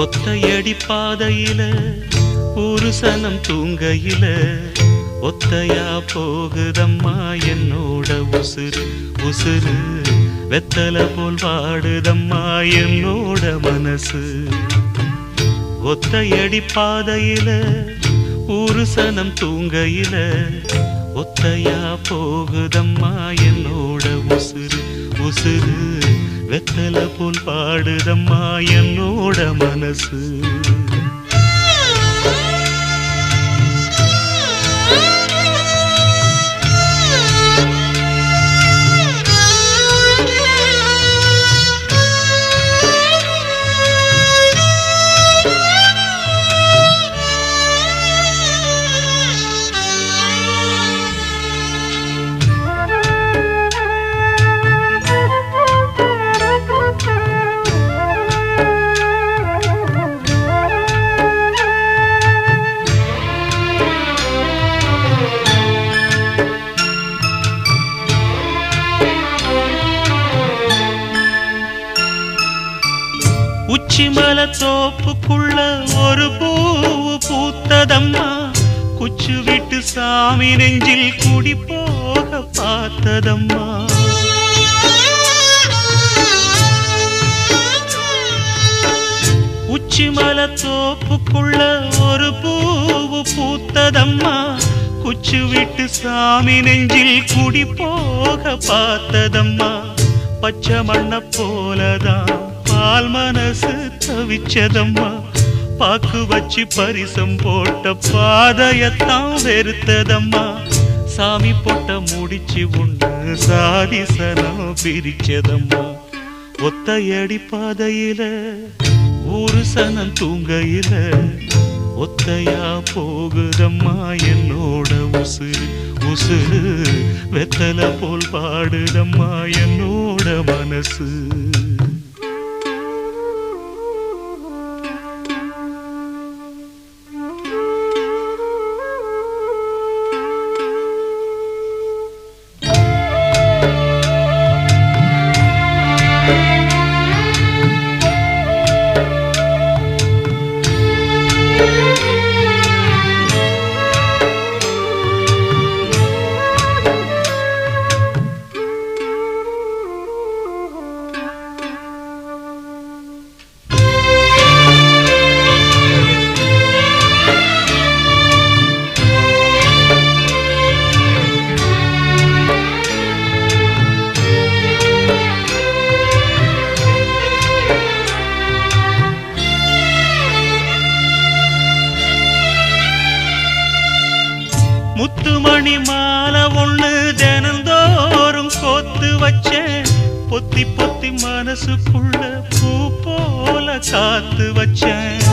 ஒத்தையடி பாதையில ஒரு சனம் தூங்கையில ஒத்தையா போகுதம்மா என்னோட உசுறு உசுறு வெத்தல போல் வாடுதம்மா என்னோட மனசு. ஒத்தையடி பாதையில ஒரு சனம் தூங்கையில ஒத்தையா போகுதம்மா என்னோட உசுறு உசுறு வெத்தல போல் பாடுதம்மா என்னோட மனசு. உச்சிமல தோப்புக்குள்ள ஒரு பூவு பூத்ததம்மா குச்சு விட்டு சாமி நெஞ்சில் குடி போக பார்த்ததம்மா. உச்சிமல தோப்புக்குள்ள ஒரு பூவு பூத்ததம்மா குச்சு விட்டு சாமி நெஞ்சில் குடி போக பார்த்ததம்மா. பச்சை மண்ண போலதான் பால் மனசு தவிச்சதம்மா பாக்கு வச்சு பரிசம் போட்ட பாதையத்தான் வெறுத்ததம்மா. சாமி போட்ட முடிச்சு உண்டு சாதி சனம் பிரிச்சதம்மா. ஒத்தையடி பாதையில ஒரு சனம் தூங்கையில ஒத்தையா போகுதம்மா என்னோட உசுறு உசுறு வெத்தல போல் பாடுதம்மா என்னோட மனசு. முத்துமணி மாலை ஒண்ணு தினந்தோறும் கோத்து வச்சேன் பொத்தி பொத்தி மனசுக்குள்ள பூ போல காத்து வச்சேன்.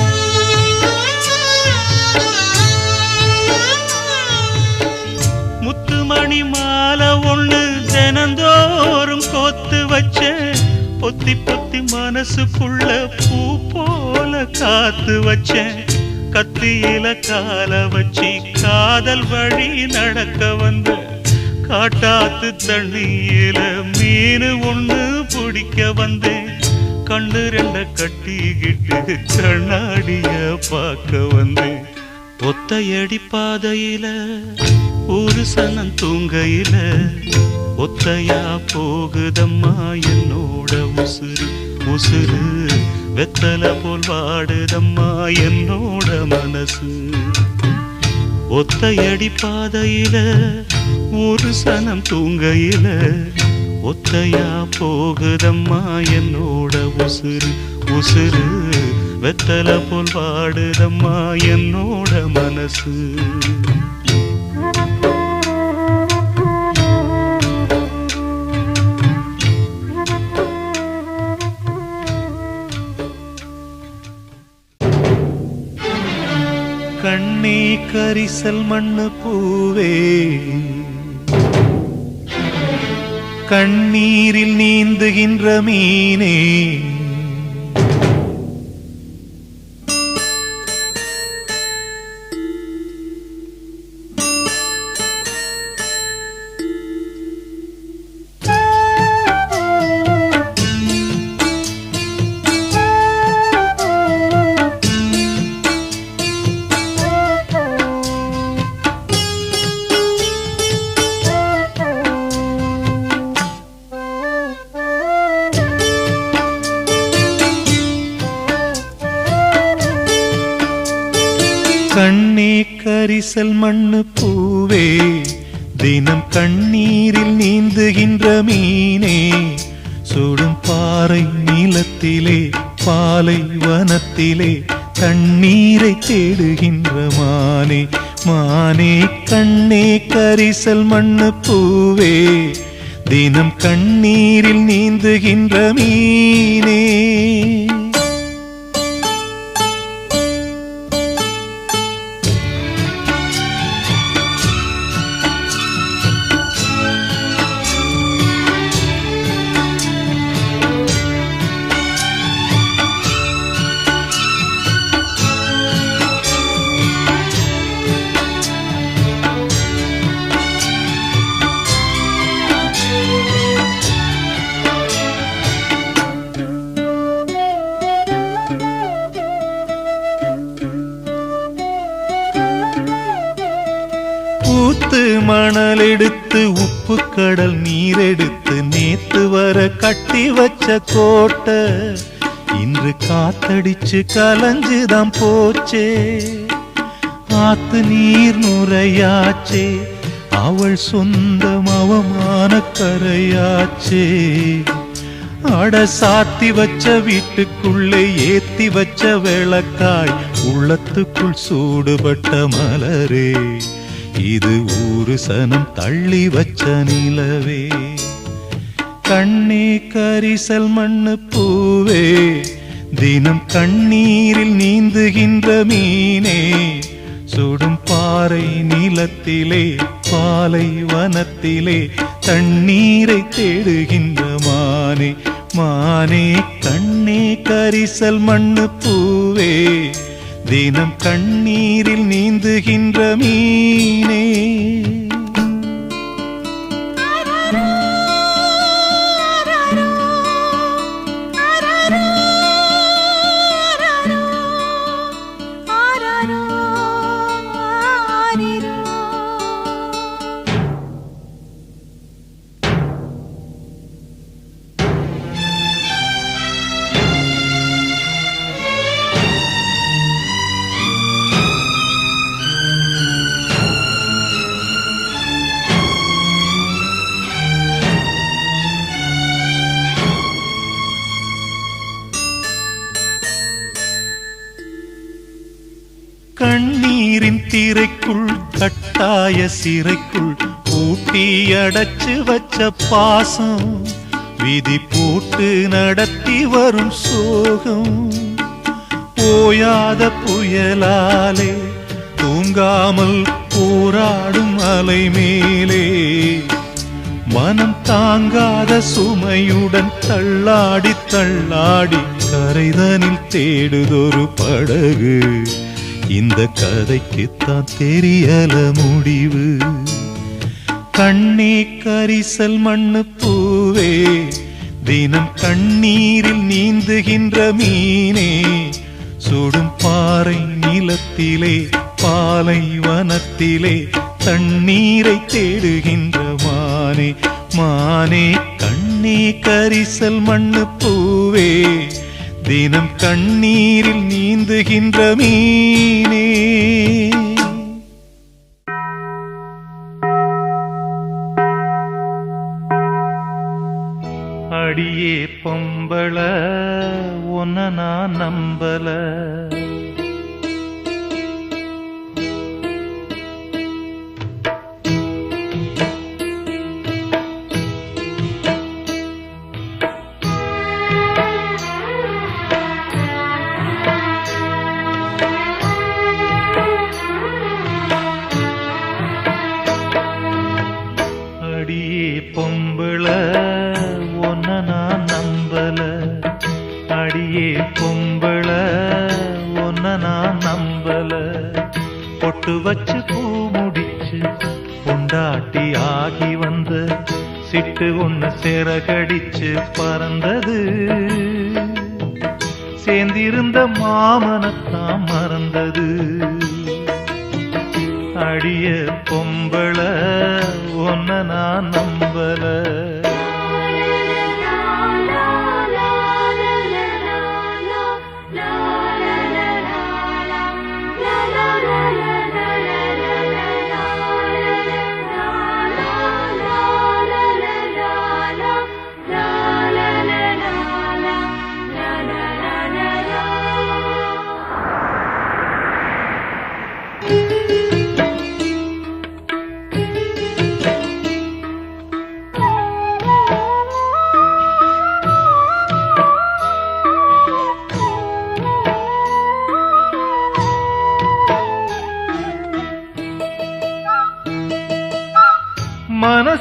முத்துமணி மாலை ஒண்ணு தினந்தோறும் கோத்து வச்சேன் பொத்தி பொத்தி மனசுக்குள்ள பூ போல காத்து வச்சேன். கத்தியில கால வச்சி காதல் வழி நடக்க வந்த காட்டாத்து தண்ணியில மீனு ஒண்ணு பிடிக்க வந்தேன். கண்ணு ரெண்ட கட்டிக்கிட்டு கண்ணாடிய பார்க்க வந்தேன். ஒத்தையடி பாதையில ஒரு சனம் தூங்கையில ஒத்தையா போகுதம்மா என்னோட உசுறு உசுறு வெத்தல போல் வாடுதம்மா என்னோட மனசு. ஒத்தையடி பாதையில ஒரு சனம் தூங்கையில ஒத்தையா போகுதம்மா என்னோட உசுறு உசுறு வெத்தல போல் வாடுதம்மா என்னோட மனசு. கண்ணே கரிசல் மண்ணு பூவே கண்ணீரில் நீந்துகின்ற மீனே கண்ணே கரிசல் மண்ணு பூவே, தினம் கண்ணீரில் நீந்துகின்ற மீனே, சுடும் பாறை நீளத்திலே பாலை வனத்திலே தண்ணீரை தேடுகின்ற மானே, மானே கண்ணே கரிசல் மண்ணு பூவே, தினம் கண்ணீரில் நீந்துகின்ற மீனே. ஊத்து மணல் எடுத்து உப்பு கடல் நீர் எடுத்து நேத்து வர கட்டி வச்ச கோட்டை இன்று காத்தடிச்சு கலஞ்சுதான் போச்சே. ஆத்து நீர் நுரையாச்சே, அவள் சொந்தம் அவமான கரையாச்சே. அட சாத்தி வச்ச வீட்டுக்குள்ளே ஏத்தி வச்ச விளக்காய் உள்ளத்துக்குள் சூடுபட்ட மலரே, இது ஊரு சனம் தள்ளி வச்ச நிலவே. கண்ணே கரிசல் மண்ணு பூவே, தினம் கண்ணீரில் நீந்துகின்ற மீனே, சுடும் பாறை நீளத்திலே பாலை வனத்திலே தண்ணீரை தேடுகின்ற மானே, மானே கண்ணே கரிசல் மண்ணு பூவே, தினம் கண்ணீரில் நீந்துகின்ற மீனே. கண்ணீரின் திரைக்குள் கட்டாய சிறைக்குள் பூட்டி அடைச்சு வச்ச பாசம், விதி போட்டு நடத்தி வரும் சோகம். ஓயாத புயலாலே தூங்காமல் போராடும் அலை மேலே, மனம் தாங்காத சுமையுடன் தள்ளாடி தள்ளாடி கரைதனில் தேடுதொரு படகு. இந்த கதைக்குத்தான் தெரியல முடிவு. கண்ணே கரிசல் மண்ணு பூவே, தினம் கண்ணீரில் நீந்துகின்ற மீனே, சுடும் பாறை நீளத்திலே பாலை வனத்திலே தண்ணீரை தேடுகின்ற மானே, மானே கண்ணே கரிசல் மண்ணு பூவே, தினம் கண்ணீரில் நீந்துகின்ற மீனே. அடியே பொம்பள உன்ன நான் நம்பல, பொம்பள ஒன்ன நான் நம்பல, அடியே பொம்பள ஒன்ன நான் நம்பல. பொட்டு வச்சு பூ முடிச்சு பொண்டாட்டி ஆகி வந்த சிட்டு ஒண்ணு சிறகடிச்சு பறந்தது, சேர்ந்திருந்த மாமனத்தான் மறந்தது. அடிய பொம்பள ஒன்ன நான் நம்பல. la la la la la la la la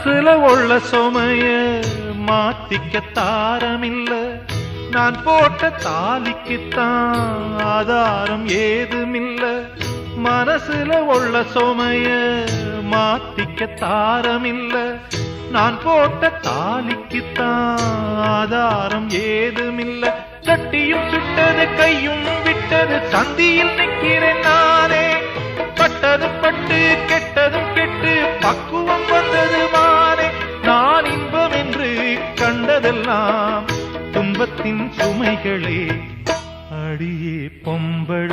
மனசுல உள்ள சுமைய மாத்திக்க தாரமில்ல, நான் போட்ட தாலிக்குத்தான் ஆதாரம் ஏதுமில்ல. மனசுல உள்ள சுமைய மாத்திக்க தாரமில்ல, நான் போட்ட தாலிக்குத்தான் ஆதாரம் ஏதுமில்ல. சட்டியும் சுட்டது கையும் விட்டது சந்தியில் நிற்கிறேன் நானே. பட்டதும் பட்டு கெட்டதும் கெட்டு பக்குவம் வந்தது மானே. நான் இன்பம் என்று கண்டதெல்லாம் துன்பத்தின் சுமைகளே. அடியே பொம்பள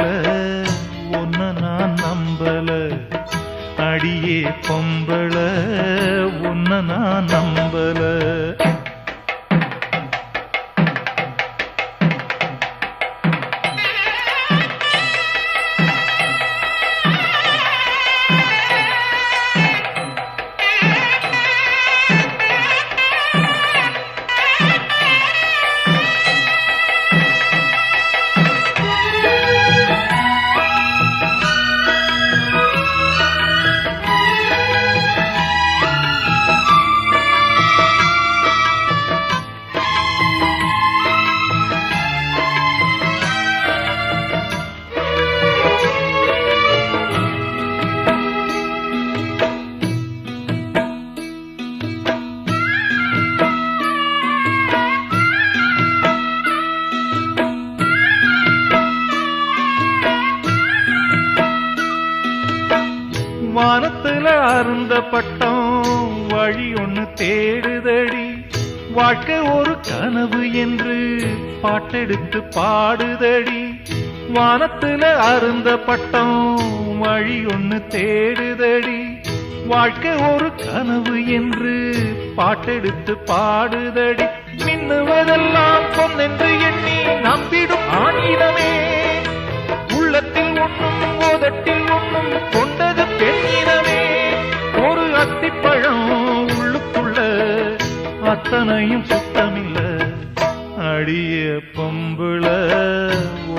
ஒன்ன நான் நம்பல, அடியே பொம்பள ஒன்ன நான் நம்பல. வானத்துல அருந்த பட்டம் வழி ஒண்ணு தேடுதடி. வாழ்க்கை ஒரு கனவு என்று பாட்டெடுத்து பாடுதடி. வானத்துல அருந்த பட்டம் வழி ஒண்ணு தேடுதடி. வாழ்க்கை ஒரு கனவு என்று பாட்டெடுத்து பாடுதடி. மின்னுவதெல்லாம் பொன்னென்று எண்ணி நம்பிடும் ஆணிடமே. உள்ளத்தில் ஒன்றும் ஓதட்டில் ஒன்றும் கொண்டது பெண்ணினமே. ஒரு அத்திப்பழம் உள்ளுக்குள்ள அத்தனையும் சுத்தமில்ல. அடிய பொம்புள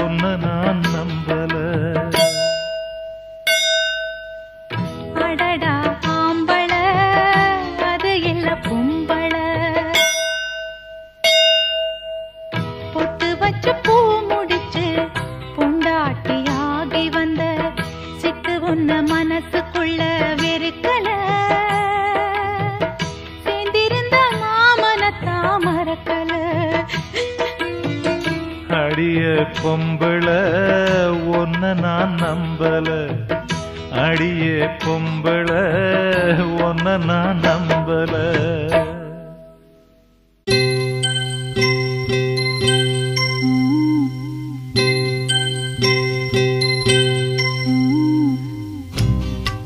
ஒன்ன நான் நம்பல. அடடா ஆம்பள அது இல்ல பொம்பள. பொட்டு வச்சு பூ முடிச்சு பொண்டாட்டியாகி வந்த சிட்டு ஒன்ன மனசுக்குள்ள வெறுக்கல. சேர்ந்திருந்த மாமனத்தா மறக்கல. அடிய பொம்பள ஒன்ன நான் நம்பல, அடிய பொம்பள ஒன்ன நான் நம்பல.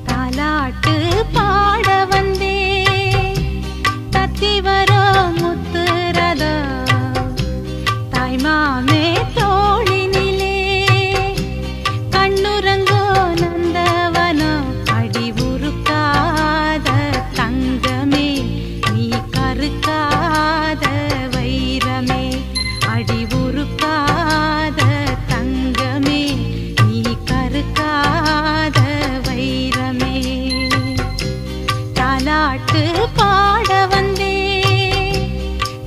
தாலாட்டு பாட வந்தே தத்தி வரோ முத்துரத தாய்மாமே தோழினிலே. கண்ணுரங்கோ நந்தவனோ அடி உருக்காத தங்கமே நீ கருக்காத வைரமே. அடி உருக்காத தங்கமே நீ கருக்காத வைரமே. தாலாட்டு பாட வந்தே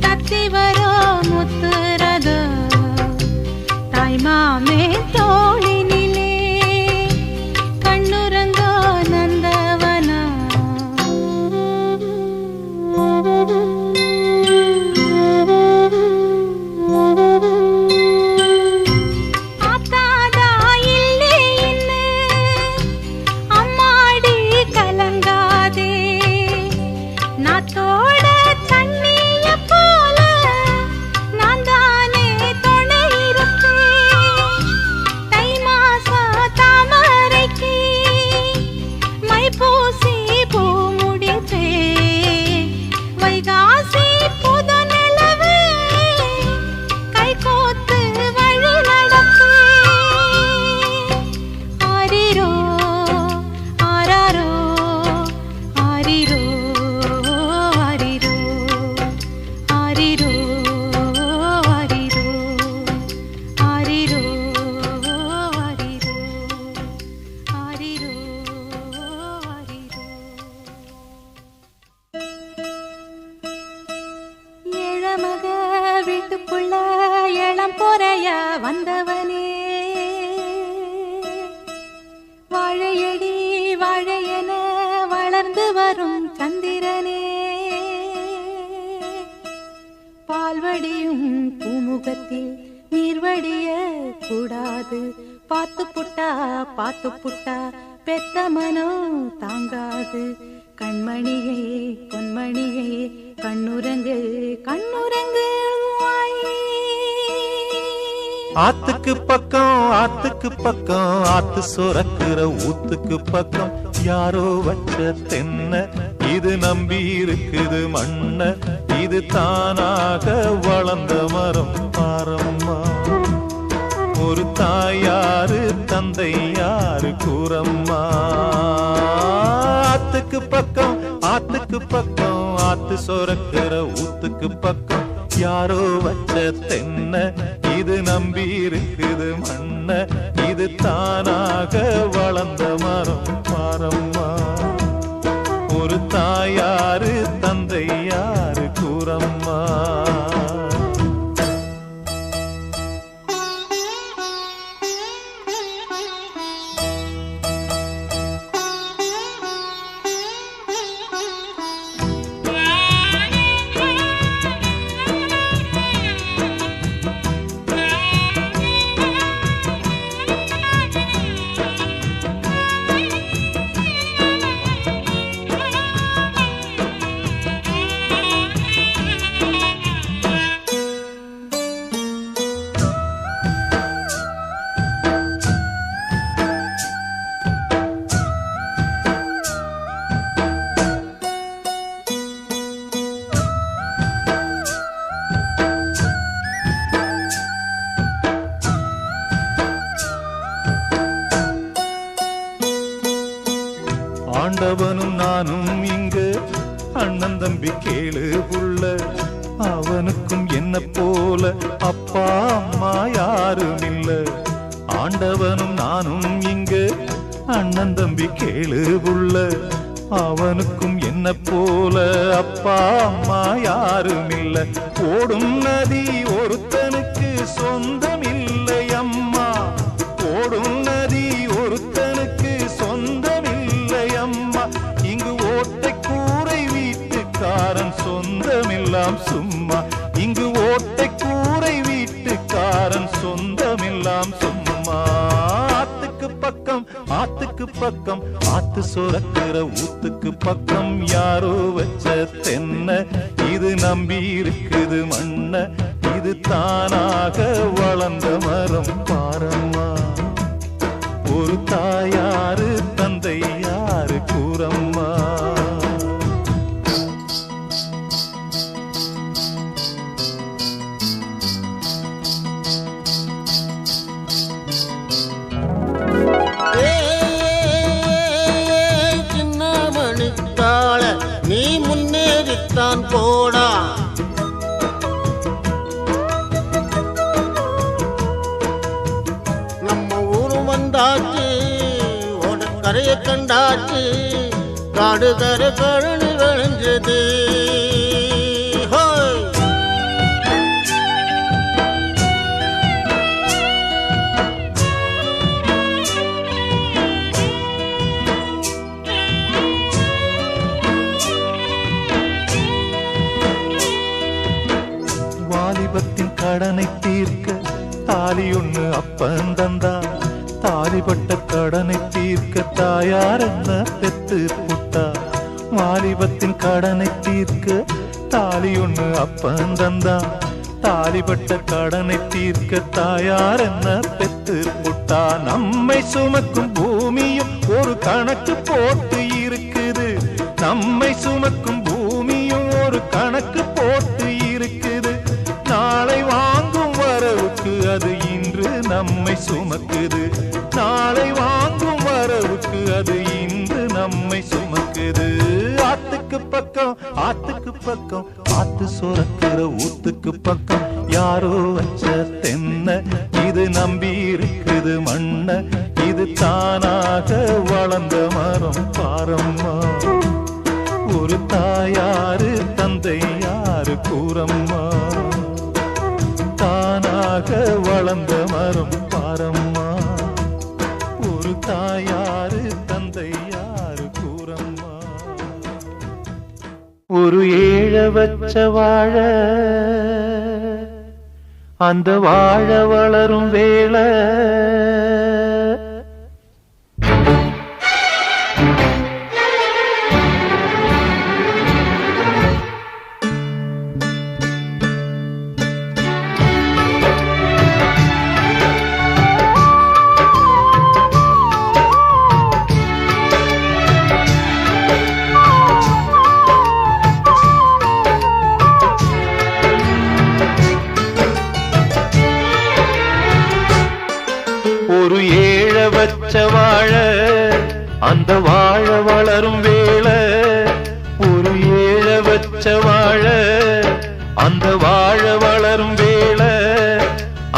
தத்தி வரோ முத்துரதோ வந்தவனே வாழையடி வாழையென வளர்ந்து வரும் சந்திரனே பால்வடியும் பூமுகத்தில் நீர்வடிய கூடாது பாத்து புட்டா பெத்த மனோ தாங்காது கண்மணியே பொன்மணியே கண்ணுரங்கு ஆத்துக்கு பக்கம் ஆத்து சுரக்கிற ஊத்துக்கு பக்கம் யாரோ வச்ச தென்ன இது நம்பி இருக்குது மண்ண இது தானாக வளர்ந்த மரம் பாரம்மா ஒரு தாயாரு தந்தை யாரு கூறம்மா ஆத்துக்கு பக்கம் ஆத்து சுரக்கிற ஊத்துக்கு பக்கம் யாரோ வச்ச தென்ன இது நம்பி இருக்குது மண்ண இது தானாக வளர்ந்த மரம் பாரம்மா ஒரு தாயாரு தந்தை யாரு கூறம்மா ஆண்டவனும் நானும் இங்கு அண்ணன் தம்பி கேளு புள்ள அவனுக்கும் என்ன போல அப்பா அம்மா யாரும் இல்ல ஆண்டவனும் நானும் இங்கு அண்ணன் தம்பி கேளு புள்ள அவனுக்கும் என்ன போல அப்பா அம்மா யாரும் இல்ல ஓடும் நதி ஒருத்தனுக்கு சொந்தம் இல்லை அம்மா ஓடும் நதி ஒருத்தனுக்கு சொந்தம் அம்மா இங்கு ஓட்டை கூரை வீட்டுக்காரன் சொந்தமெல்லாம் சும்மா இங்கு ஓட்டை கூரை வீட்டுக்காரன் சொந்தமெல்லாம் சும்மா ஆத்துக்கு பக்கம் ஆத்து சுரக்கிற ஊத்துக்கு பக்கம் யாரோ வச்ச தென்ன இது நம்பி இருக்குது மண்ண இது தானாக வளர்ந்த மரம் பாரம்மா ஒரு தாயாரு தந்தை யாரு கூறம்மா சின்ன மணிக்கால நீ முன்னேறித்தான் போடா வந்தாச்சு ஓடக்கரையை கண்டாச்சு காடு தர கழனி விளைஞ்சது வாலிபத்தின் கடனை தீர்க்க தாலி ஒண்ணு அப்பன் தந்தா தாலிப்பட்ட கடனை தீர்க்க தாயார் என்ன பெத்து புட்டா வாலிபத்தின் கடனை தீர்க்க தாலி ஒண்ணு அப்பன் தந்தா தாலிப்பட்ட கடனை தீர்க்க தாயார் என்ன பெத்து புட்டா நம்மை சுமக்கும் பூமியும் ஒரு கணக்கு போட்டு இருக்குது நம்மை சுமக்கும் பூமியும் ஒரு கணக்கு போட்டு இருக்குது நாளை வாங்கும் வரவுக்கு அது இன்று நம்மை சுமக்குது நாளை வாங்கும் வரவுக்கு அது இன்று நம்மை சுமக்குது ஆத்துக்கு பக்கம் ஆத்து சுரக்கிற ஊத்துக்கு பக்கம் யாரோ வச்ச தென்ன இது நம்பி இருக்குது மண்ண இது தானாக வளர்ந்த மரம் பாரம்மா ஒரு தாயாரு தந்தை யாரு கூறம்மா தானாக வளர்ந்த மரம் பாரம்மா. ஒரு தாயாரு தந்தை யாரு கூறம்மா. ஒரு ஏழ வச்ச வாழ அந்த வாழ வளரும் வேளை. ஒரு ஏழ வச்ச வாழ அந்த வாழ வளரும் வேளை. ஒரு ஏழ வச்ச வாழ அந்த வாழ வளரும் வேளை.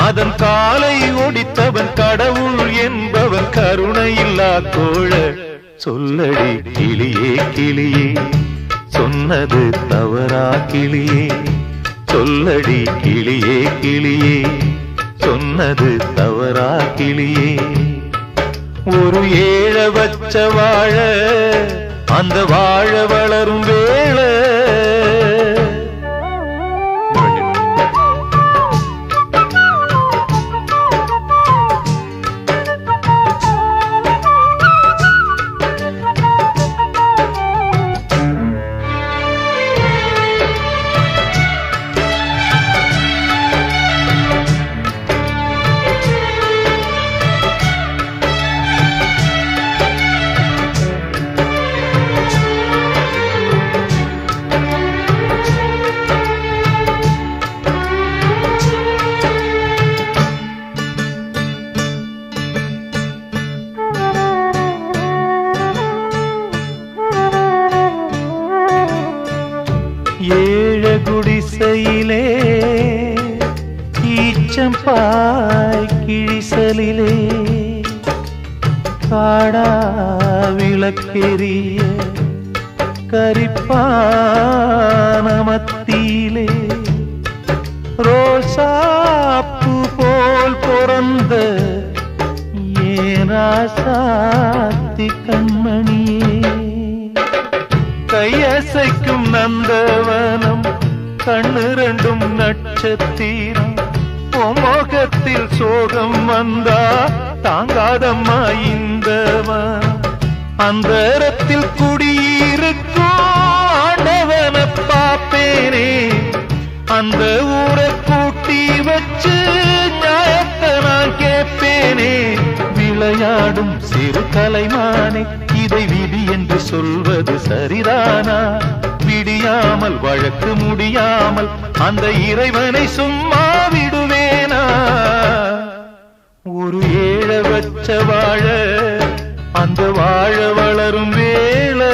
அதன் காலை ஒடித்தவன் கடவுள் என்பவன் கருணையில்லா தோழ. சொல்லடி கிளியே கிளியே சொன்னது தவறா கிளியே. சொல்லடி கிளியே கிளியே சொன்னது தவறா கிளியே. ஒரு ஏழ வச்ச வாழ அந்த வாழ வளரும் வேளை. ஏழ குடிசையிலே ஈச்சம்பாய் கிழிசலிலே காடா விளக்கெரிய கரிப்பான மத்தியிலே ரோசாப்பு போல் பிறந்த ஏராசாத்தி கண்மணியே. கையசைக்கும் நந்தவனம் கண்ணு ரெண்டும் நட்சத்திரம். முகத்தில் சோகம் வந்தா தாங்காதம்மா இந்தவன். அந்தரத்தில் குடியிருக்கும் ஆண்டவன பாப்பேனே. அந்த ஊரை கூட்டி வச்சு நியாயத்தை நான் கேட்பேனே. விளையாடும் சிறு கலைமானே இதை விதி என்று சொல்வது சரிதானா? விடியாமல் வழக்கு முடியாமல் அந்த இறைவனை சும்மா விடுவேனா? ஒரு ஏழ வச்ச வாழ அந்த வாழ வளரும் வேளை.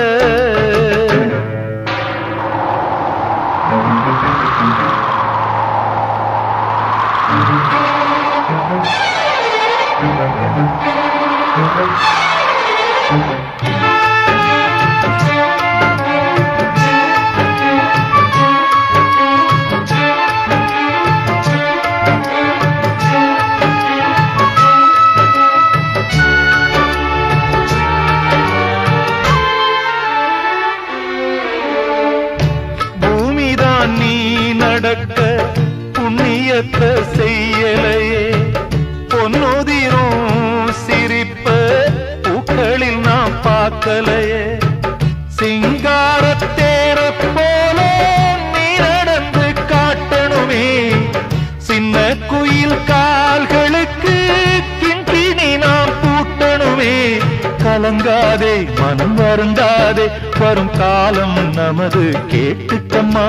பூமிதான் நீ நடக்க புண்ணியத்தை செய்யலையே. பொன்னுதிரும் சிரிப்ப பூக்களில் நாம் பார்க்கலையே. சிங்காரத்தேர போல நீ நடந்து காட்டணுமே. சின்ன குயில் கால்களுக்கு கிண்கிணி நாம் பூட்டணுமே. கலங்காதே மனம் வருந்தாதே வரும் காலம் நமது கேட்டுக்கம்மா.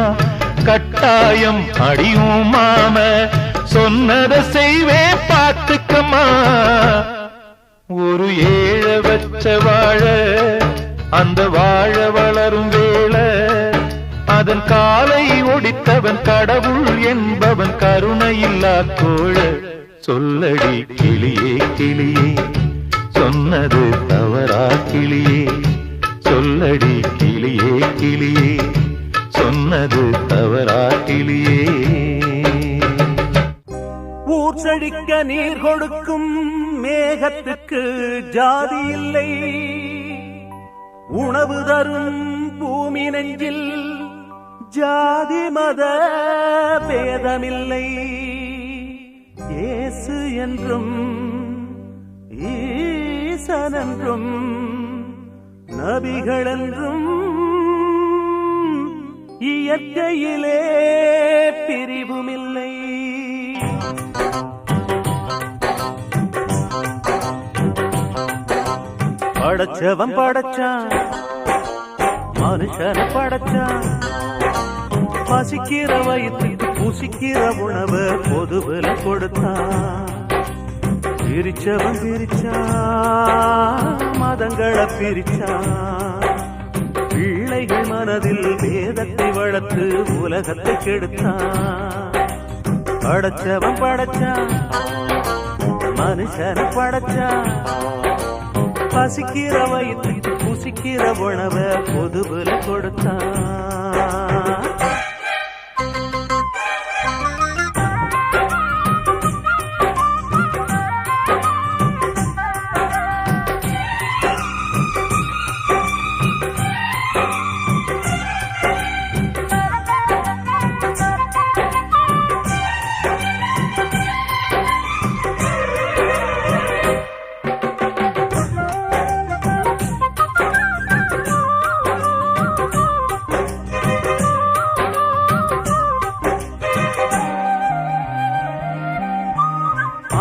கட்டாயம் அடியும் மாம சொன்னதை செய்வே பார்த்துக்கம்மா. ஒரு ஏழ வச்ச வாழ அந்த வாழ வளரும் வேளை. அதன் காலை ஒடித்தவன் கடவுள் என்பவன் கருணையில்லா தோழ. சொல்லடி கிளியே கிளியே சொன்னது தவறா கிளியே. சொல்லடி கிளியே கிளியே சொன்னது தவறா கிளியே. ஊர் செழிக்க நீர் கொடுக்கும் மேகத்துக்கு ஜாதி இல்லை. உணவு தரும் பூமி நெஞ்சில் ஜாதி மத பேதமில்லை. இயேசு என்றும் ஈசன் என்றும் நபிகள் என்றும் இயற்கையிலே பிரிவுமில்லை. படைச்சவன் படைச்சான், மனுஷனை படைச்சான். பசிக்கிற வயிற்றுக்கு புசிக்கிற உணவை பொதுவில கொடுத்தான். பிரிச்சவன் பிரிச்சான், மதங்களை பிரிச்சான். பிள்ளைகள் மனதில் வேதத்தை வளர்த்து உலகத்தை கெடுத்தான். படைச்சவன் படைச்சான், மனுஷனை படைச்சான். பசிக்கிற வயிற்றுக்கு புசிக்கிற உணவை பொதுவில கொடுத்தான்.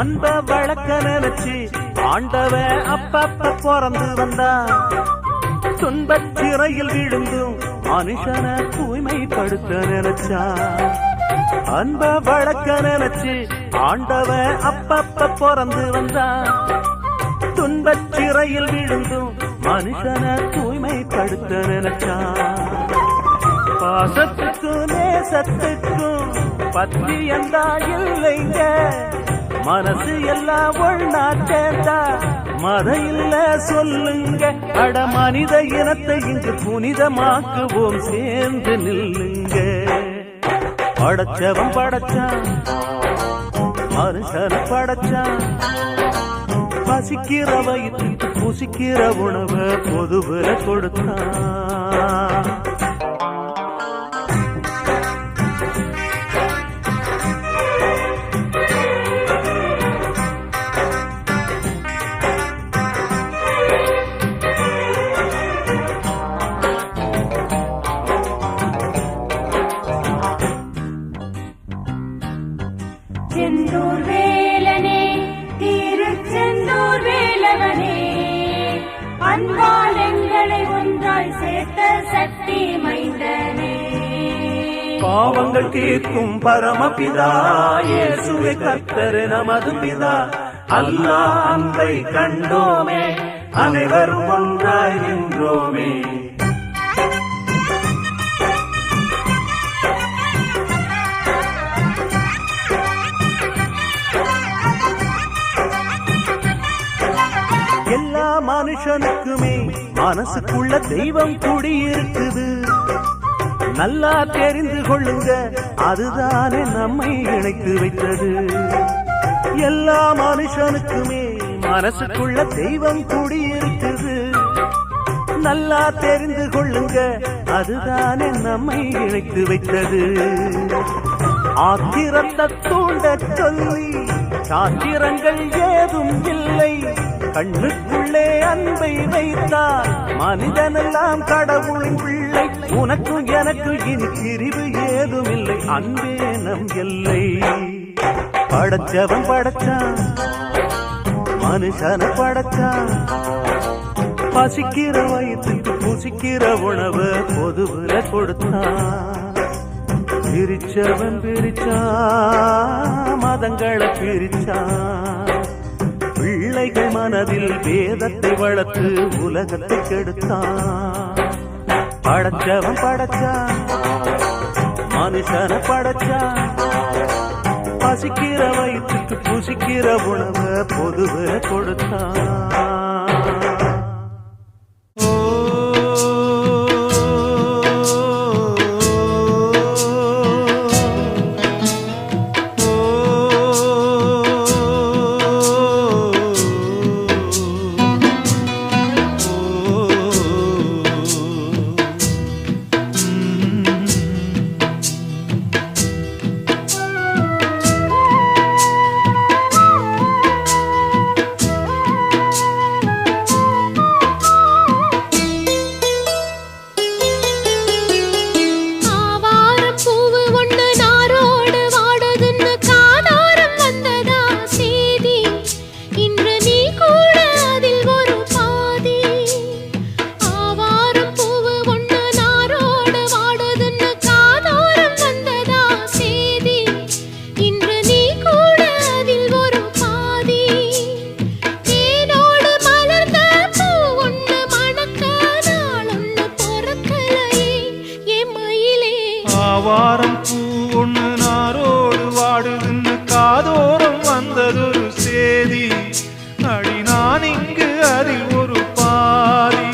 அன்ப வழக்க நினைச்சு ஆண்டவன் அப்பப்ப பிறந்து வந்தான். துன்பச் சிறையில் விழுந்தும் மனுஷனை தூய்மைப்படுத்த நினைச்சான். அன்ப வழக்க நினைச்சு ஆண்டவன் அப்பப்ப பிறந்து வந்தான். துன்பச் சிறையில் விழுந்தும் மனுஷனை தூய்மைப்படுத்த நினைச்சான். பாசத்துக்கும் நேசத்துக்கும் பத்தியந்தா இல்லைங்க. மனசு எல்லாம் ஒண்ணா சேர்ந்தா மத இல்ல சொல்லுங்க. அட மனித இனத்தை இங்கு புனிதமாக்குவோம், சேர்ந்து நில்லுங்க. படைச்சவன் படைச்சான், மனுஷனை படைச்சான். பசிக்கிற வயிற்றுக்கு புசிக்கிற உணவை பொதுவில கொடுத்தான். செந்தூர் வேலனே, திருச்செந்தூர் வேலவனே, அன்பால் எங்களை ஒன்றாய் சேர்த்த சக்தி மைந்தனே. பாவங்கள் தீர்க்கும் பரமபிதா இயேசுவே கர்த்தர் நமது பிதா. அல்லாஹ் அன்பை கண்டோமே, அனைவரும் ஒன்றாய் நின்றோமே. எல்லா மனுஷனுக்குமே மனசுக்குள்ள தெய்வம் குடியிருக்குது. நல்லா தெரிந்து கொள்ளுங்க, அதுதானே நம்மை இணைத்து வைத்தது. எல்லா மனுஷனுக்குமே மனசுக்குள்ள தெய்வம் குடியிருக்குது. நல்லா தெரிந்து கொள்ளுங்க, அதுதானே நம்மை இணைத்து வைத்தது. ஆத்திரத்தை தூண்ட சொல்லி சாத்திரங்கள் ஏதும் இல்லை. கண்ணுக்குள்ளே அன்பை வைத்தார் மனிதனெல்லாம் கடவுளின் பிள்ளை. உனக்கும் எனக்கும் இனி பிரிவு ஏதும் இல்லை, அன்பே நம் எல்லை. படைச்சவன் படைச்சான், மனுஷனை படைச்சான். பசிக்கிற வயிற்றுக்கு புசிக்கிற உணவை பொதுவில கொடுத்தான். பிரிச்சவன் பிரிச்சான், மதங்களை பிரிச்சான். பிள்ளைகள் மனதில் வேதத்தை வளர்த்து உலகத்தை கெடுத்தான். படைச்சவன் படைச்சான், மனுஷனை படைச்சான். பசிக்கிற வயிற்றுக்கு புசிக்கிற உணவை பொதுவில கொடுத்தான். சேதி அடி நான் இங்கு அதில் ஒரு பாதி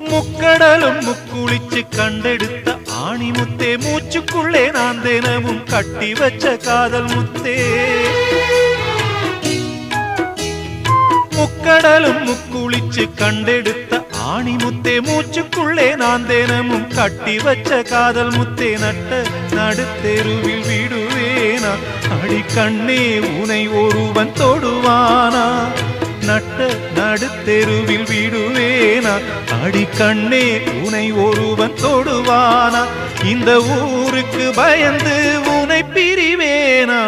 முக்கடலும் முக்குளிச்சு கண்டெடுத்த ஆணி முத்தே மூச்சுக்குள்ளே நான் தினமும் கட்டி வச்ச காதல் முத்தே முக்கடலும் முக்குளிச்சு கண்டெடுத்த ஆணி முத்தே மூச்சுக்குள்ளே நான் தினமும் கட்டி வச்ச காதல் முத்தே நட்ட நடுத்தெருவில் விடுவேனா அடி கண்ணே உனை ஒருவன் தொடுவானா நட்ட நடுத்தெருவில் விடுவேனா அடி கண்ணே உனை ஒருவன் தொடுவானா இந்த ஊருக்கு பயந்து உனை பிரிவேனா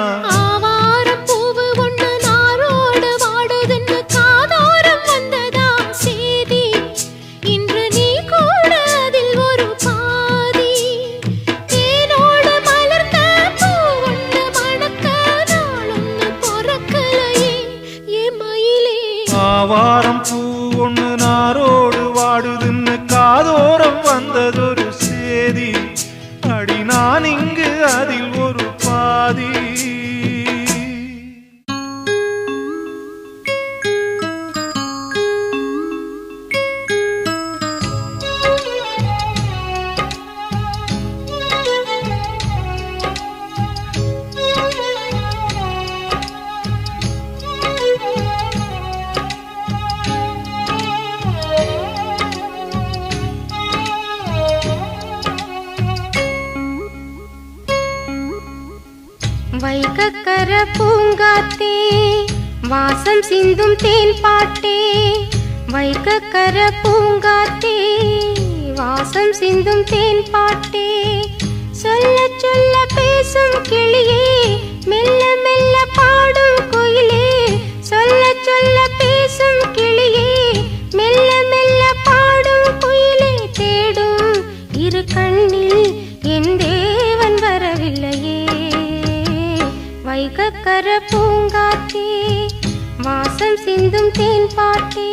ஆவாரம் பூ ஒண்ணு நாரோடு வாடுதுன்னு காதோரம் வந்ததொரு சேதி அடி நான் இங்கு அதில் ஒரு பாதி வைகக்கர பூங்காத்தே வாசம் சிந்தும் தேன் பாட்டே வைகக்கர பூங்காத்தே வாசம் சிந்தும் தேன் பாட்டே சொல்ல சொல்ல பேசும் கிளியே மெல்ல மெல்ல பாடும் குயிலே சொல்ல சொல்ல பேசும் கிளியே மெல்ல மெல்ல பாடும் குயிலே தேடும் இரு கண்ணில் என் தேவன் வரவில்லையே வைகக்கர பூங்காத்தே வாசம் சிந்தும் தேன் பாட்டே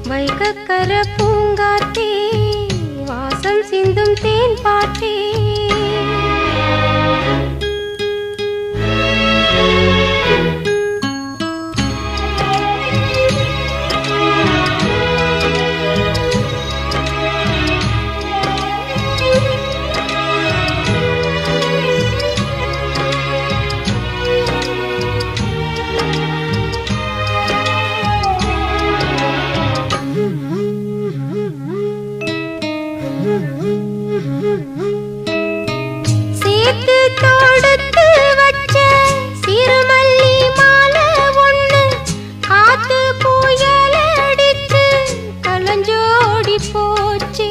வைகக்கர பூங்காத்தே வாசம் சிந்தும் தேன் பாட்டே சேர்த்து தொடுத்து வச்ச சிறுமல்லி மாலை ஒண்ணு காத்து புயல் அடிச்சு கலஞ்சோடி போச்சு.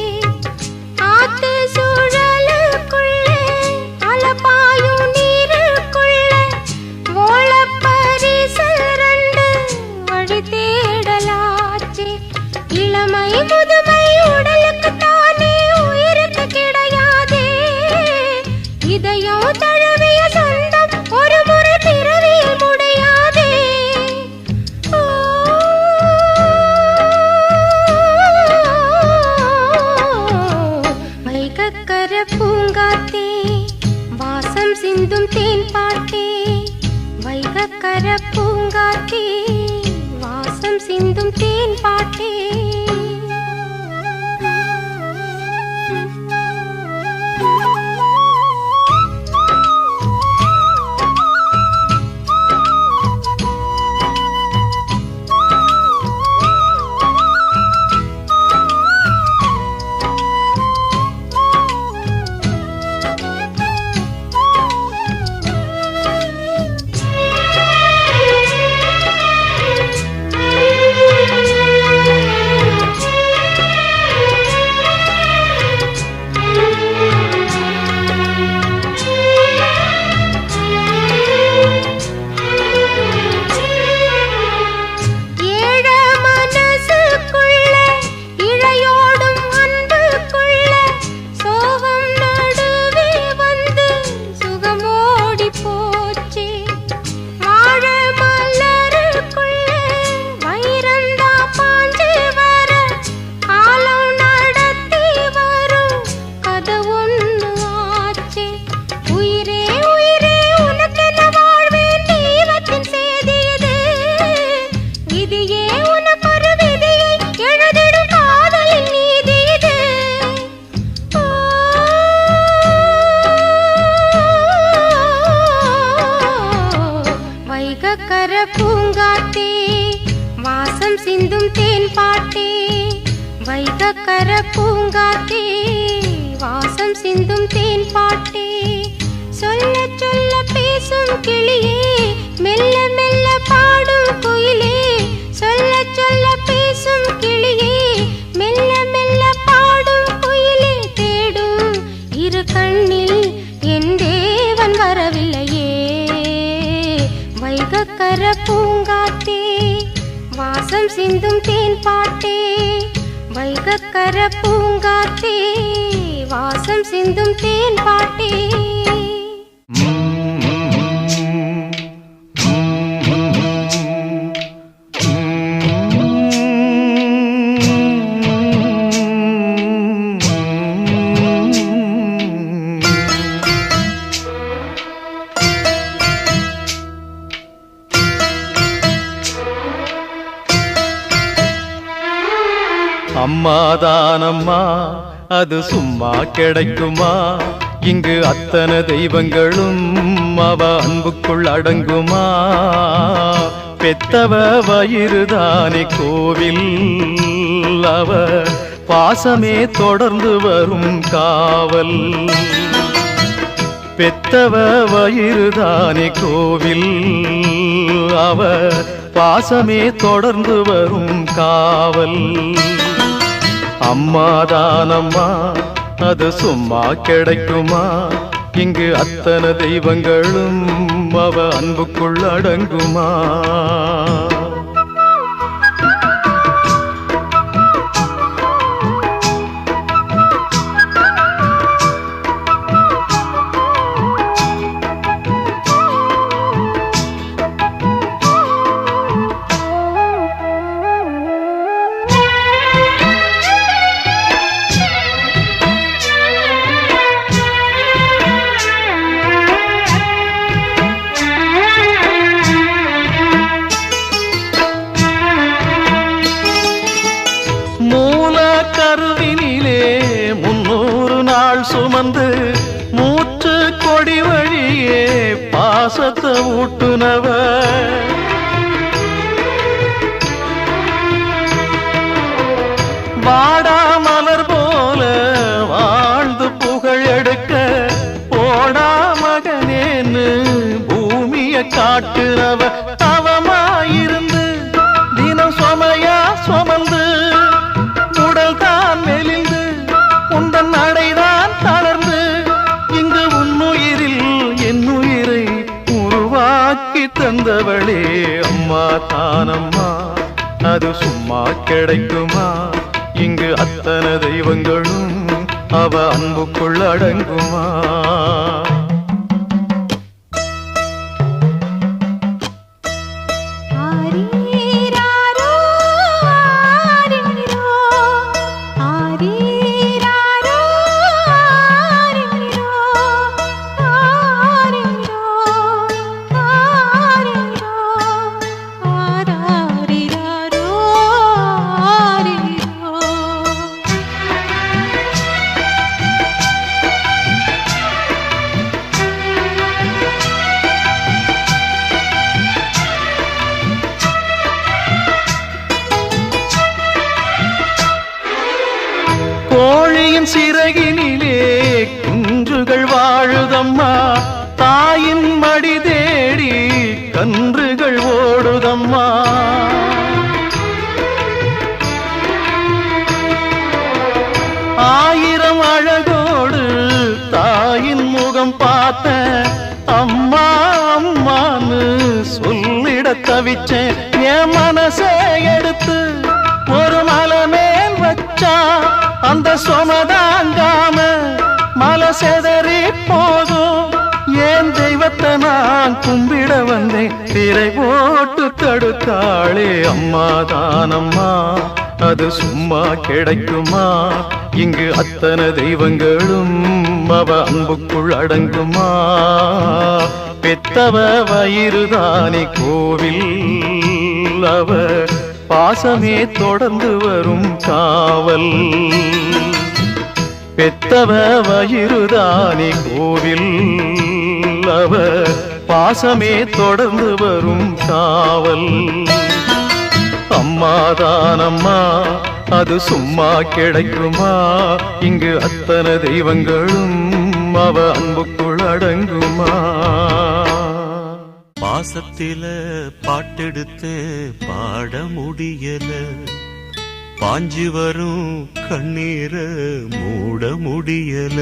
ஆத்து சுழலுக்குள்ளே அலப்பாயும் நீருக்குள்ள ஓளப்பரிசல் ரெண்டு வழி தேடலாச்சு. இளமை முதுமை உடலுக்கு தானே உயிருக்கு கிடையாதே. இதயம் தழுவிய சொந்தம் ஒரு முறை பிறவியில் முடியாதே. வைகக்கர பூங்காத்தே வாசம் சிந்தும் தேன் பாட்டே. வைகக்கர பூங்காத்தே வாசம் சிந்தும் தேன் பாட்டே. வைகக்கர பூங்காத்தே வாசம் சிந்தும் தேன் பாட்டே. வைகக்கர பூங்காத்தே வாசம் சிந்தும் தேன் பாட்டே. சொல்ல சொல்ல பேசும் கிளியே மெல்ல மெல்ல பாடும் குயிலே. சொல்ல சொல்ல பேசும் கிளியே மெல்ல மெல்ல பாடும் குயிலே. தேடும் இரு கண்ணில் என் தேவன் வரவில்லையே. வைகக்கர பூங்காத்தே வாசம் சிந்தும் தேன் பாட்டே. வைகக்கர பூங்காத்தே வாசம் சிந்தும் தேன் பாட்டே. அம்மாதானம்மா அது சும்மா கிடைக்குமா? இங்கு அத்தனை தெய்வங்களும் அவ அன்புக்குள் அடங்குமா? பெத்தவ வயிறுதானே கோவில், அவ பாசமே தொடர்ந்து வரும் காவல். பெத்தவ வயிறுதானே கோவில், அவ பாசமே தொடர்ந்து வரும் காவல். அம்மாதானம்மா அது சும்மா கிடைக்குமா? இங்கு அத்தனை தெய்வங்களும் அவ அன்புக்குள் அடங்குமா? கருவினிலே 300 நாள் சுமந்து மூச்சு கொடி வழியே பாசத்தை ஊட்டுனவ. வாடா மலர் போல வாழ்ந்து புகழ் காட்டுறவ தவமாயிருந்து தினம் சுமையா சுமந்து உடல் தான் மெலிந்து உந்தன் நடைதான் தளர்ந்து இங்கு உன்னுயிரில் என் உயிரை உருவாக்கி தந்தவளே அம்மா தானம்மா அது சும்மா கிடைக்குமா இங்கு அத்தனை தெய்வங்களும் அவ அன்புக்குள் அடங்குமா கோழியின் சிறகினிலே குஞ்சுகள் வாழுதம்மா தாயின் மடி தேடி கன்றுகள் ஓடுதம்மா ஆயிரம் அழகோடு தாயின் முகம் பார்த்த அம்மா அம்மான்னு சொல்லிட தவிச்சேன் என் மனசே எடுத்து ஒரு மலை மேல் வச்சா அந்த சொமதாங்காம மலை செதறி போதும் ஏன் தெய்வத்தை நான் கும்பிட வந்தேன் திரை போட்டு தடுத்தாளே அம்மா தானம்மா அது சும்மா கிடைக்குமா இங்கு அத்தனை தெய்வங்களும் அவ அன்புக்குள் அடங்குமா பெத்தவ வயிறுதானி கோவில் அவ பாசமே தொடர்ந்து வரும் காவல் பெத்தவ வயிறுதானி கோவில் அவ பாசமே தொடர்ந்து வரும் காவல் அம்மாதானம்மா அது சும்மா கிடைக்குமா இங்கு அத்தனை தெய்வங்களும் அவ அன்புக்குள் அடங்குமா பாசத்தில பாட்டெடுத்து பாட முடியல பாஞ்சு வரும் கண்ணீர மூட முடியல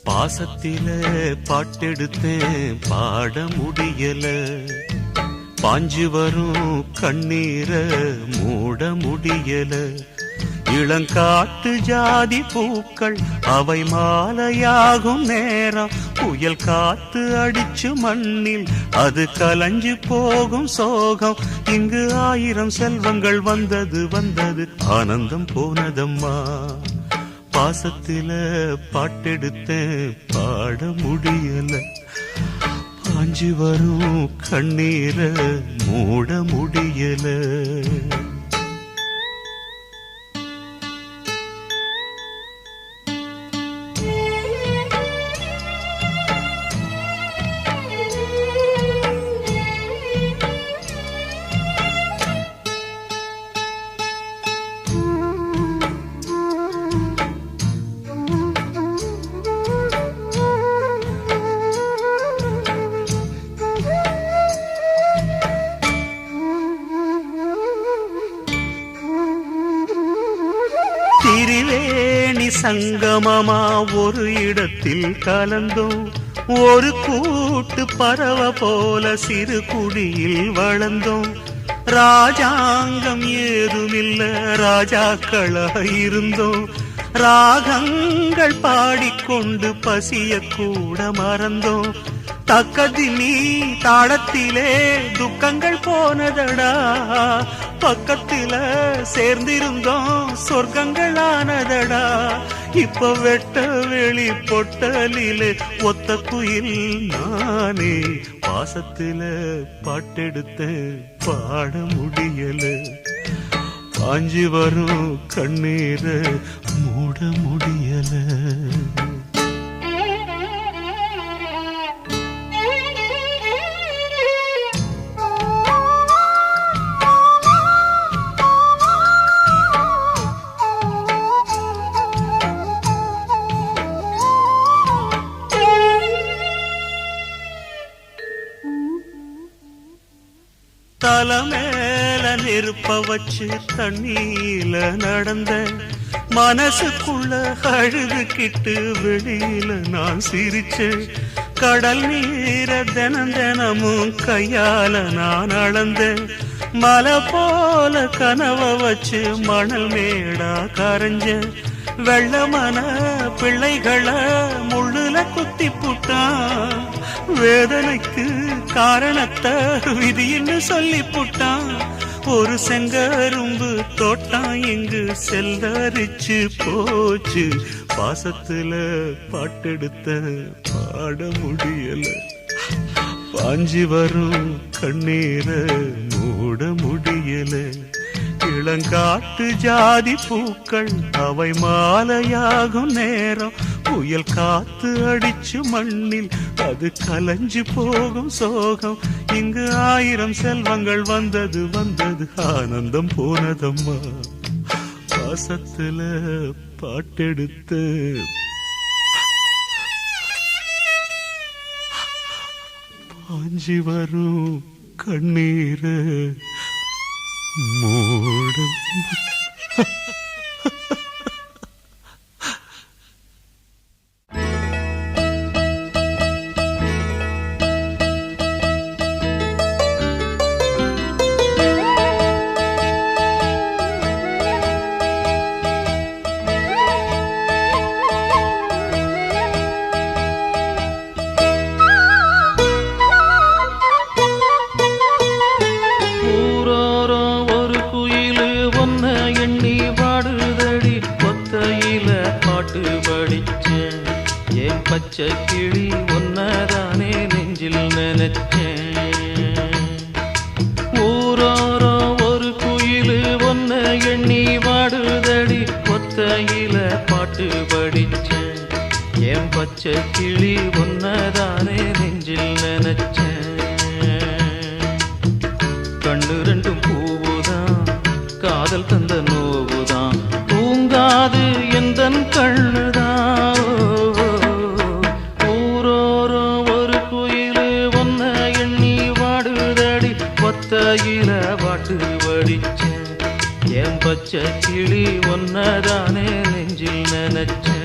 பாசத்தில பாட்டெடுத்து பாட முடியல பாஞ்சு வரும் கண்ணீர மூட முடியல இளங்காட்டு ஜாதி பூக்கள் அவை மாலையாகும் நேரம் புயல் காத்து அடிச்சு மண்ணில் அது கலஞ்சு போகும் சோகம் இங்கு ஆயிரம் செல்வங்கள் வந்தது வந்தது ஆனந்தம் போனதம்மா பாசத்தில பாட்டெடுத்த பாட முடியல பாஞ்சு வரும் கண்ணீர மூட முடியல திரிவேணி சங்கமமா ஒரு இடத்தில் கலந்தோம் ஒரு கூட்டு பறவை போல சிறு குடியில் வளர்ந்தோம் ராஜாங்கம் ஏதுமில்ல ராஜாக்களா இருந்தோம் ராகங்கள் பாடிக்கொண்டு பசிய கூட மறந்தோம் தக்கதி நீ தாளத்திலே துக்கங்கள் போனதடா பக்கத்தில சேர்ந்திருந்தோம் சொர்க்கங்கள் ஆனதடா இப்ப வெட்ட வெளி பொட்டலிலே ஒத்த குயில் நானே பாசத்தில பாட்டெடுத்த பாட முடியல பாஞ்சி வரும் கண்ணீர மூட முடியல. தலைமேல நெருப்ப வச்சு தண்ணீல நடந்த மனசுக்குள்ள அழுதுகிட்டு வெளியில நான் சிரிச்சேன். கடல் நீர தினம் தினமும் கையால நான் அளந்தேன். மலை போல கனவ வச்சு மணல் மேடா கரைஞ்சேன். வெள்ளமன பிள்ளைகளை முள்ளுல குத்தி புட்டான். வேதனைக்கு காரணத்தை விதின்னு சொல்லி புட்டான். ஒரு செங்கரும்பு தோட்டம் இங்கு செல்லரிச்சு போச்சு. பாசத்துல பாட்டெடுத்த பாட முடியல. பாஞ்சி வரும் கண்ணீர மூட முடியல. இளங்காட்டு ஜாதி பூக்கள் அவை மாலையாகும் நேரம். புயல் காத்து அடிச்சு மண்ணில் அது கலஞ்சு போகும் சோகம். இங்கு 1000 செல்வங்கள் வந்தது வந்தது ஆனந்தம் போனதம்மா. பாசத்துல பாட்டெடுத்து பாஞ்சி வரும் கண்ணீர மூடம். பச்சை கிளி ஒன்னதானே நெஞ்சில் நினைச்சேன். ஊரோரோ ஒரு குயிலு ஒன்ன எண்ணி வாடுதடி கொத்தையில பாட்டு படிச்சேன். என் பச்சை கிளி ஒன்னதானே நெஞ்சில் நினைச்சேன். கண்ணு ரெண்டும் பூவுதான் காதல் தந்த நோவுதான். தூங்காது எந்தன் கண்ணுதான். கொத்தையில பாட்டு படிச்சேன். என் பச்சை கிளி ஒன்னதானே நெஞ்சில் நினைச்சேன்.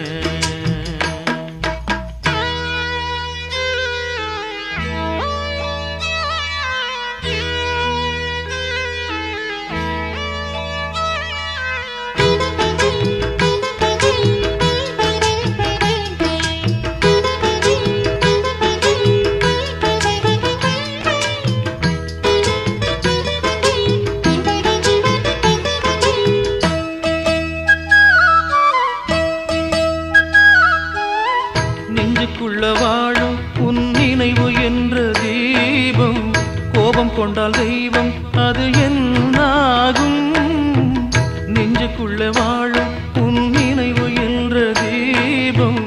வாழும் உன் நினைவு என்ற தீபம். கோபம் கொண்டால் தெய்வம் அது என்னாகும். நெஞ்சுக்குள்ள வாழும் உன் நினைவு என்ற தீபம்.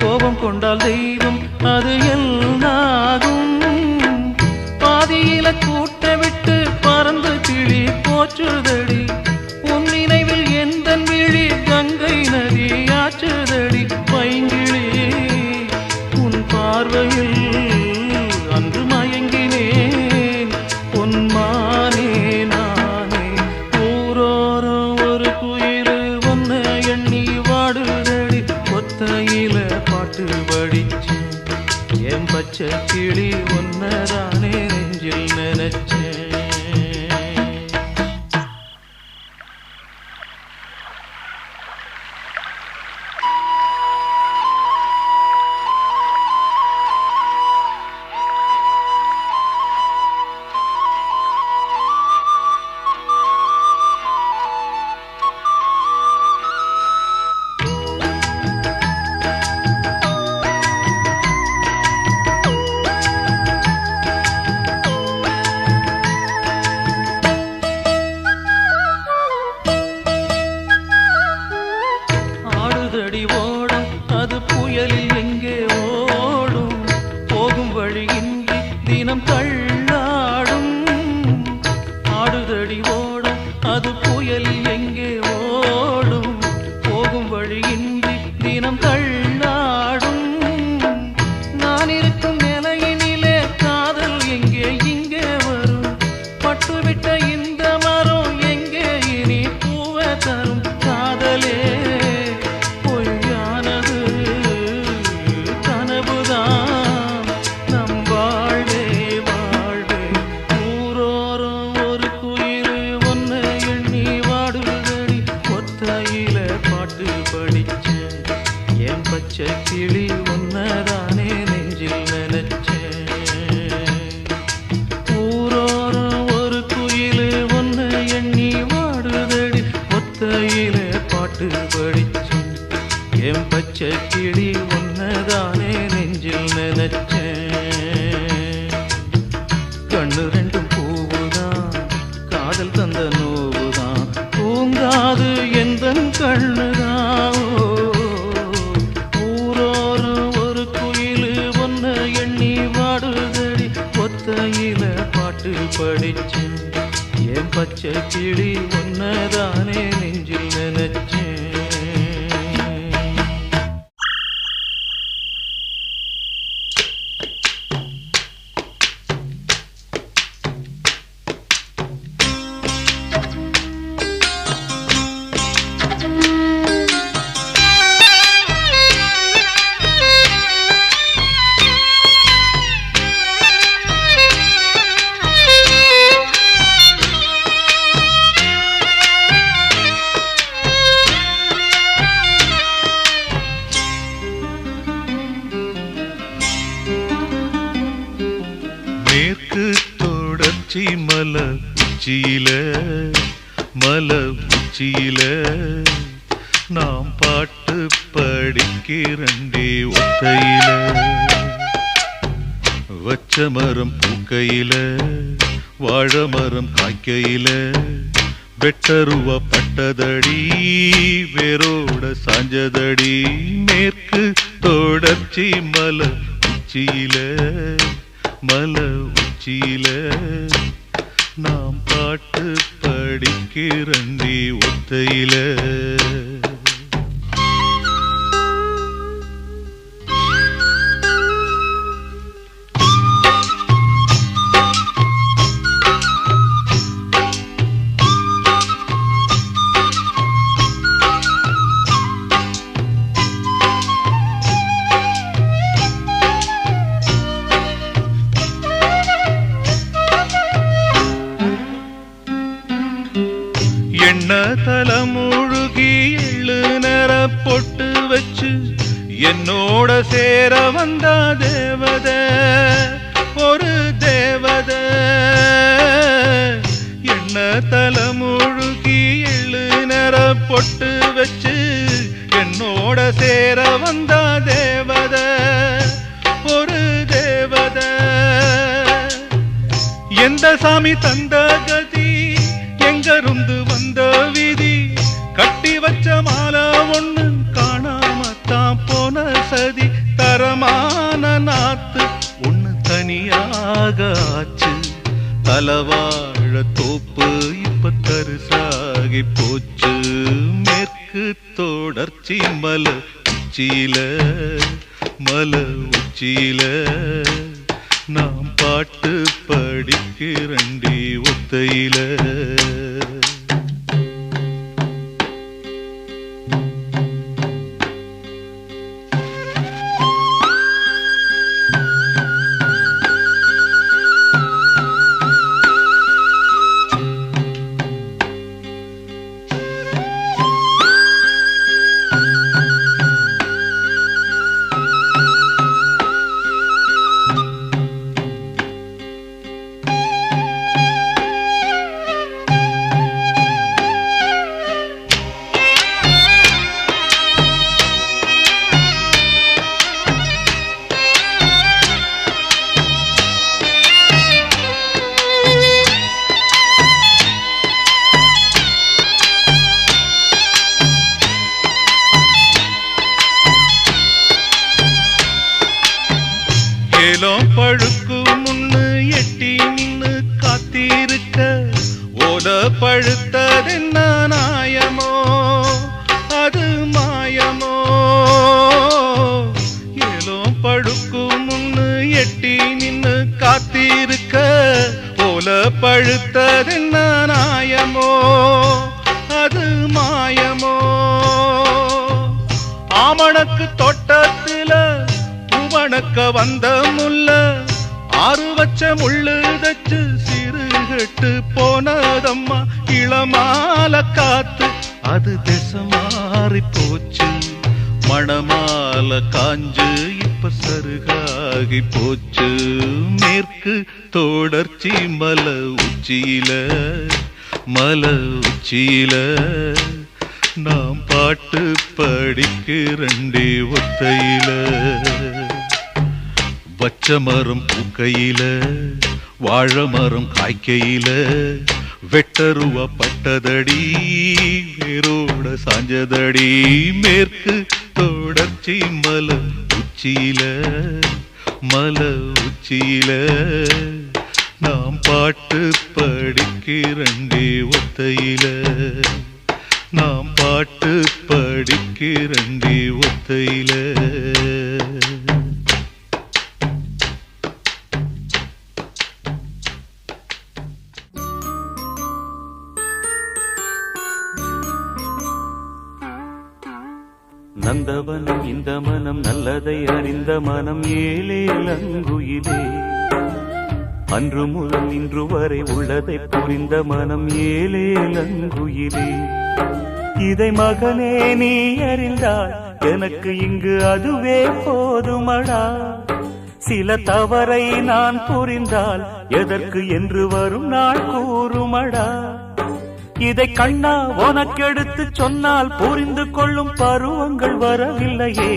கோபம் கொண்டால் தெய்வம் அது என்னாகும். பாதியில கூட்ட விட்டு பறந்து கிளி போச்சுதடி. உன் நினைவில் எந்த விழி கங்கை நதி ஆச்சுதடி. பைங்கிளி பார்வையில் அன்று மயங்கினேன். பொன்மானே நானே. ஊரோரோ ஒரு குயிலு ஒன்ன எண்ணி வாடுதடி. கொத்தையில பாட்டு படிச்சேன். என் பச்சை கிளி ஒன்னதானே நெஞ்சில் நினைச்சேன். அது புயலில் எங்கே ஓடும் போகும் வழியின்றி தினம் தள்ளாடும் நான் இருக்கும் நிலையினிலே காதல் எங்கே இங்கே வரும் பட்டுவிட்ட இந்த மரம் எங்கே இனி பூவை தரும் காதலே பொய்யானது கனவுதான் நம் வாழ்வே வாழ்வே ஊரோரம் ஒரு குயில் ஒன்னை எண்ணி வாடுதடி ஒத்தையில பாட்டு படிச்சேன் என் பச்சை கிளி ஒன்னதானே நெஞ்சில் நினைச்சேன் ஊரோரம் ஒரு குயில் ஒன்னை எண்ணி வாடுதடி ஒத்தையில பாட்டு படிச்சேன் என் பச்சை கிளி ஒன்னதானே நெஞ்சில் நினைச்சேன் கண்ணு ரெண்டும் பூவுதான் காதல் தந்த நோவுதான் தூங்காது எந்தன் கண்ணுதான் ஊரோரம் ஒரு குயில் ஒன்ன எண்ணி வாடுதடி ஒத்தையில பாட்டு படிச்சேன் என் பச்சை கிளி ஒன்னதானே நெஞ்சில் நினைச்சேன் மேற்கு தொடர்ச்சி மலை உச்சியில நாம் பாட்டு படிக்கிறண்டே ஒத்தையில வச்ச மரம் பூக்கையில வாழை மரம் காய்க்கையில வெட்டருவா பட்டதடி வேரோட சாஞ்சதடி மேற்கு தொடர்ச்சி மலை உச்சியில நாம் பாட்டு படிக்கிறண்டி ஒத்தையில எண்ண தலைமுழுகி எழுநர பொட்டு வச்சு என்னோட சேர வந்தா தேவத ஒரு தேவத எண்ண தலைமுழுகி எழுநர பொட்டு வச்சு என்னோட சேர வந்தா தேவத ஒரு தேவத எந்த சாமி தந்த கதி எங்கருந்து வந்த விதி கட்டி வச்ச மாலை ஒண்ணு காணாமத்தான் போன சதி தரமான நாத்து ஒண்ணு தனியாக ஆச்சு தலவாழ தோப்பு இப்ப தரிசாகி போச்சு மேற்கு தொடர்ச்சி மலை உச்சியில நாம் பாட்டு படிக்கிறண்டி ஒத்தையில பழுத்ததென்ன நாயமோ அது மாயமோ ஏலோ பழுக்கும் முன்னு எட்டி நின்னு காத்திருக்க போல பழுத்ததென்ன நாயமோ அது மாயமோ ஆமணக்கு தோட்டத்தில பூவணக்க வந்த முல்ல ஆறு வச்ச முள்ளு தச்சு சிறுகட்டு போனதம்மா இளமால காத்து அது திசை மாறி போச்சு மணமால காஞ்சு இப்ப சருகாகி போச்சு மேற்கு தொடர்ச்சி மலை உச்சியில நாம் பாட்டு படிக்கிறண்டே ஒத்தையில பச்சை மரம் பூக்கையில வாழை மரம் காய்க்கையில வெட்டருவா பட்டதடி வேரோட சாஞ்சதடி மேற்கு தொடர்ச்சி மலை உச்சியில நாம் பாட்டு படிக்கிறண்டே ஒத்தையில நாம் பாட்டு படிக்கிறண்டே ஒத்தையில நந்தவனம் இந்த மனம் நல்லதை அறிந்த மனம் ஏலேலங்குயிலே அன்று முதல் இன்று வரை உள்ளதை புரிந்த மனம் ஏலேலங்குயிலே இதை மகனே நீ அறிந்தால் எனக்கு இங்கு அதுவே போதுமடா சில தவறை நான் புரிந்தால் எதற்கு என்று வரும் நாள் கூறுமடா இதை கண்ணா உனக்கெடுத்து சொன்னால் புரிந்து கொள்ளும் பருவங்கள் வரவில்லையே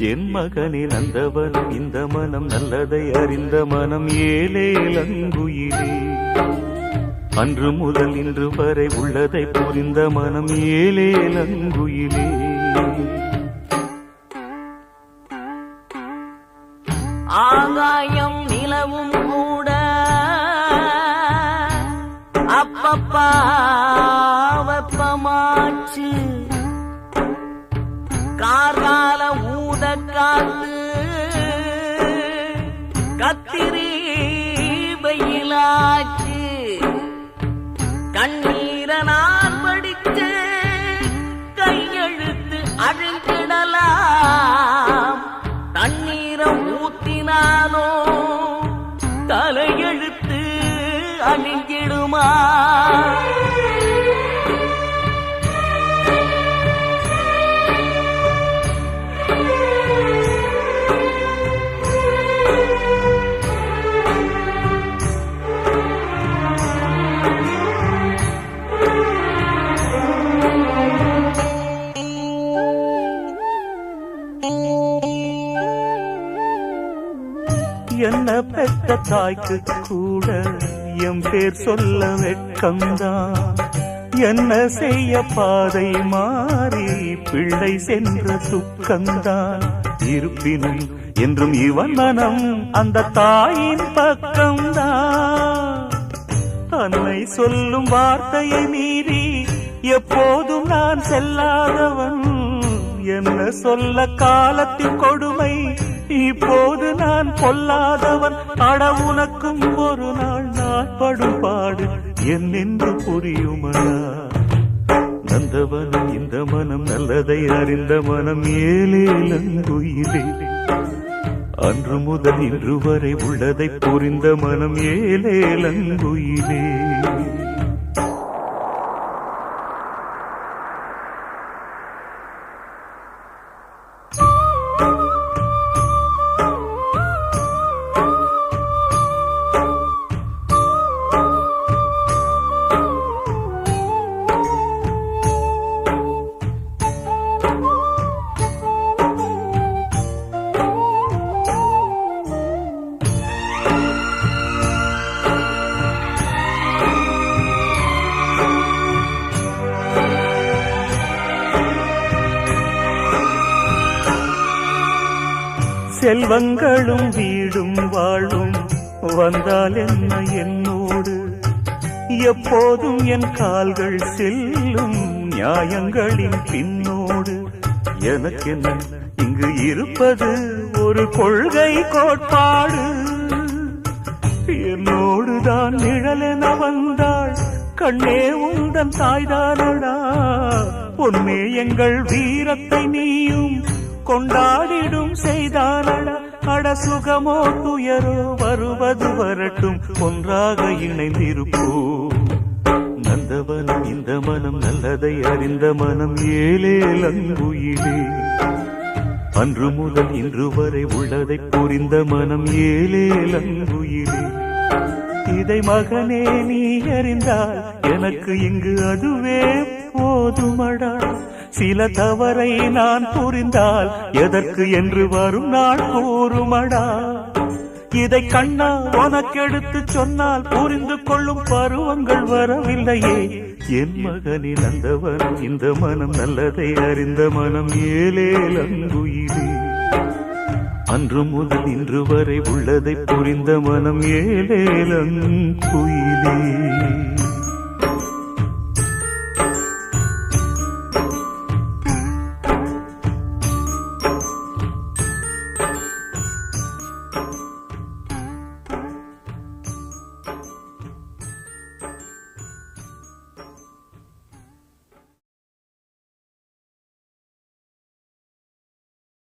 என் மகனே நந்தவனம் இந்த மனம் நல்லதை அறிந்த மனம் ஏலேலங்குயிலே அன்று முதல் இன்று வரை உள்ளதை புரிந்த மனம் ஏலேலங்குயிலே ஆகாயம் நிலவும் கூட அப்பப்பா வெப்பமாச்சு கார்கால ஊத காத்து கத்திரி வெயிலாச்சு கண்ணீர நான் படிச்ச கையெழுத்து அழிஞ்சிடலாம் தண்ணீரை ஊத்தினானோ தலையெழுத்து அழிஞ்சிடுமா என்ன பெற்ற தாய்க்கு கூட என் பேர் சொல்ல வெட்கம்தான் என்ன செய்ய பாதை மாறி பிள்ளை சென்ற துக்கம்தான் இருப்பினும் என்றும் இவன் மனம் அந்த தாயின் பக்கம்தான் தன்னை சொல்லும் வார்த்தையை மீறி எப்போதும் நான் செல்லாதவன் என்ன சொல்ல காலத்தின் கொடுமை இப்போது நான் பொல்லாதவன் அட உனக்கும் ஒரு நாள் நான் படும் பாடு என்னென்று புரியுமடா நந்தவனம் இந்த மனம் நல்லதை அறிந்த மனம் ஏலேலங்குயிலே அன்று முதல் இன்று வரை உள்ளதை புரிந்த மனம் ஏலேலங்குயிலே செல்வங்களும் வீடும் வாழும் வந்தால் என்ன என்னோடு எப்போதும் என் கால்கள் செல்லும் நியாயங்களின் பின்னோடு. எனக்கென்ன இங்கு இருப்பது ஒரு கொள்கை கோட்பாடு. என்னோடுதான் நிழலென வந்தாள் கண்ணே உந்தன் தாய்தானடா. பொன்னே எங்கள் வீரத்தை நீயும் கொண்டாடிடும் செய்தானடா. அட சுகமோ துயரோ வருவது வரட்டும், ஒன்றாக இணைந்திருப்போம். நந்தவனம் இந்த மனம் நல்லதை அறிந்த மனம் ஏலேலங்குயிலே. அன்று முதல் இன்று வரை உள்ளதை புரிந்த மனம் ஏலேலங்குயிலே. இதை மகனே நீ அறிந்தால் எனக்கு இங்கு அதுவே போதுமடா. சில தவறை நான் புரிந்தால் எதற்கு என்று வரும் நாள் கூறுமடா. இதை கண்ணா உனக்கெடுத்து சொன்னால் புரிந்து கொள்ளும் பருவங்கள் வரவில்லையே. என் மகனின் நந்தவனம் இந்த மனம் நல்லதை அறிந்த மனம் ஏலேலங்குயிலே. அன்று முதல் இன்று வரை உள்ளதை புரிந்த மனம் ஏலேலங்குயிலே.